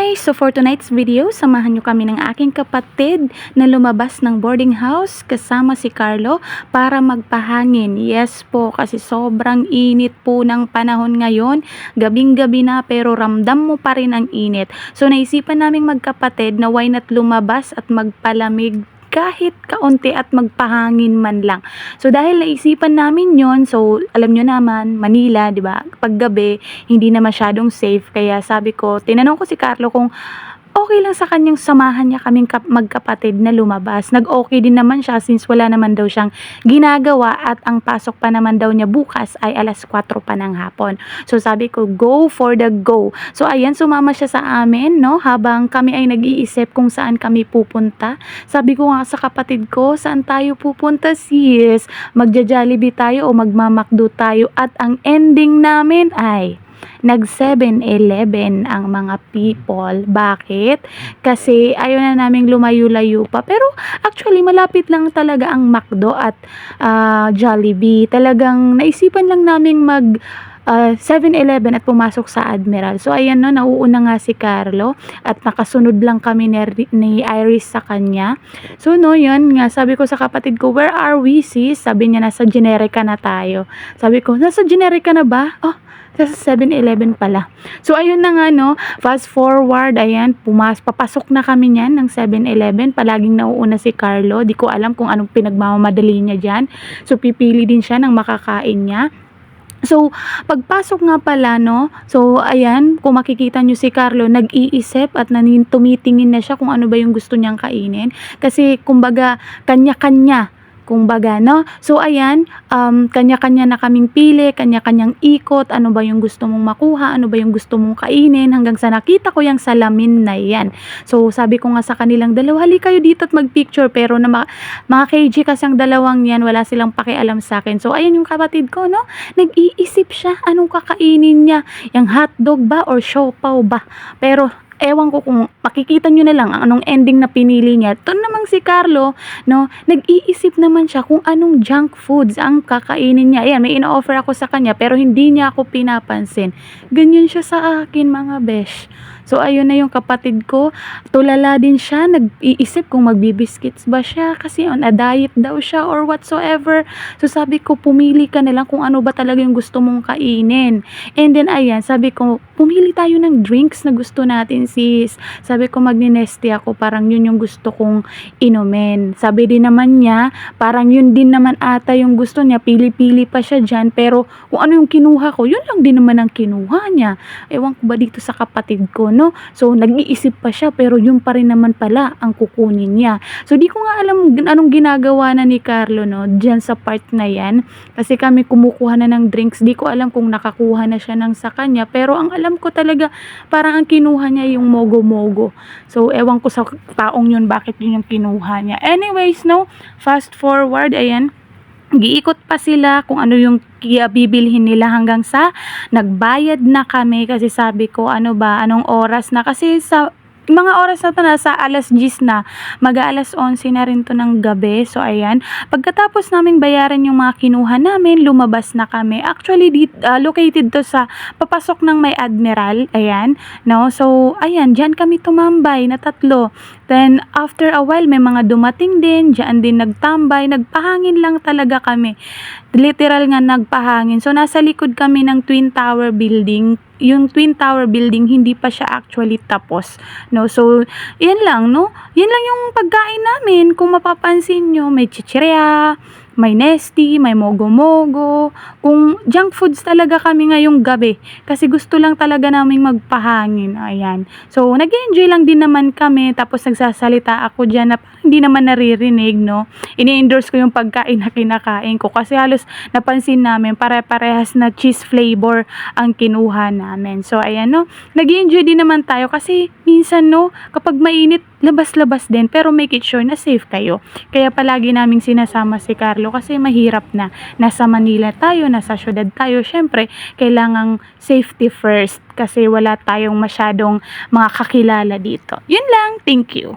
Anyway, so for tonight's video, samahan nyo kami ng aking kapatid na lumabas ng boarding house kasama si Carlo para magpahangin. Yes po, kasi sobrang init po ng panahon ngayon. Gabing-gabi na pero ramdam mo pa rin ang init. So naisipan naming magkapatid na why not lumabas at magpalamig kahit kaunti at magpahangin man lang. So dahil naisipan namin yon, so alam nyo naman, Manila, di ba? Pag gabi, hindi na masyadong safe. Kaya sabi ko, tinanong ko si Carlo kung okay lang sa kanyang samahan niya kaming magkapatid na lumabas. Nag-okay din naman siya since wala naman daw siyang ginagawa at ang pasok pa naman daw niya bukas ay alas 4 pa ng hapon. So sabi ko, go for the go. So ayan, sumama siya sa amin, no? Habang kami ay nag-iisip kung saan kami pupunta. Sabi ko nga sa kapatid ko, saan tayo pupunta sis? Magja-Jollibee tayo o magmamakdo tayo? At ang ending namin ay nag 7-Eleven ang mga people. Bakit? Kasi ayaw na naming lumayo-layo pa. Pero actually malapit lang talaga ang McDo at Jollibee. Talagang naisipan lang naming mag 7-Eleven at pumasok sa Admiral. So ayan, no, nauuna nga si Carlo at nakasunod lang kami ni Iris sa kanya. So no, yun nga, sabi ko sa kapatid ko, where are we sis? Sabi niya, nasa Generica na tayo. Sabi ko, nasa Generica na ba? Oh, sa 7-Eleven pala. So ayun na nga, no, fast forward, ayan, papasok na kami niyan ng 7-Eleven. Palaging nauuna si Carlo. Di ko alam kung anong pinagmamadali niya dyan. So pipili din siya ng makakain niya. So, pagpasok nga pala, no, so, ayan, kung makikita nyo si Carlo, nag-iisip at tumitingin na siya kung ano ba yung gusto niyang kainin. Kasi, kumbaga, kanya-kanya, kumbaga, no? So, ayan, kanya-kanya na kaming pili, kanya-kanyang ikot, ano ba yung gusto mong makuha, ano ba yung gusto mong kainin, hanggang sa nakita ko yung salamin na yan. So, sabi ko nga sa kanilang dalawa, hali kayo dito at mag-picture, pero na mga KG kasi ang dalawang yan, wala silang pakialam sa akin. So, ayan yung kapatid ko, no? Nag-iisip siya, anong kakainin niya, yung hotdog ba or siopaw ba? Pero, ewan ko kung makikita nyo na lang anong ending na pinili niya. Ito namang si Carlo, no, nag-iisip naman siya kung anong junk foods ang kakainin niya. Ayan, may ina-offer ako sa kanya pero hindi niya ako pinapansin. Ganyan siya sa akin, mga besh. So, ayun na yung kapatid ko. Tulala din siya. Nag-iisip kung magbibiskits ba siya kasi on a diet daw siya or whatsoever. So, sabi ko, pumili ka na lang kung ano ba talaga yung gusto mong kainin. And then, ayan, sabi ko, pumili tayo ng drinks na gusto natin, sis. Sabi ko, magninesti ako. Parang yun yung gusto kong inumin. Sabi din naman niya, parang yun din naman ata yung gusto niya. Pili-pili pa siya dyan. Pero, kung ano yung kinuha ko, yun lang din naman ang kinuha niya. Ewan ko ba dito sa kapatid ko, no? So, nag-iisip pa siya pero yun pa rin naman pala ang kukunin niya. So, di ko nga alam anong ginagawa na ni Carlo, no, dyan sa part na yan. Kasi kami kumukuha na ng drinks. Di ko alam kung nakakuha na siya ng sa kanya. Pero ang alam ko talaga, parang ang kinuha niya yung mogo-mogo. So, ewan ko sa taong yun, bakit yun yung kinuha niya. Anyways, no, fast forward, ayan. Giikot pa sila kung ano yung bibilhin nila hanggang sa nagbayad na kami kasi sabi ko ano ba, anong oras na kasi sa mga oras na to nasa alas 10 na, mag-aalas 11 na rin to ng gabi. So ayan, pagkatapos naming bayaran yung mga kinuha namin, lumabas na kami. Actually located to sa papasok ng may Admiral, ayan, no. So ayan, diyan kami tumambay na tatlo. Then after a while may mga dumating din, diyan din nagtambay, nagpahangin lang talaga kami. Literal nga nagpahangin. So nasa likod kami ng Twin Tower building. Yung Twin Tower building hindi pa siya actually tapos, no. So yan lang, no, yan lang yung pagkain namin. Kung mapapansin nyo, may chichirya, may nesti, may mogo-mogo. Kung junk foods talaga kami ngayong gabi kasi gusto lang talaga naming magpahangin. Ayan, so nag-enjoy lang din naman kami. Tapos nagsasalita ako dyan na hindi naman naririnig, no. Ini-endorse ko yung pagkain na kinakain ko kasi halos napansin namin pare-parehas na cheese flavor ang kinuha namin. So ayan, no, nag-enjoy din naman tayo kasi minsan, no, kapag mainit, labas-labas din pero make it sure na safe kayo. Kaya palagi naming sinasama si Carlo kasi mahirap na. Nasa Manila tayo, nasa syudad tayo. Syempre, kailangang safety first kasi wala tayong masyadong mga kakilala dito. Yun lang. Thank you.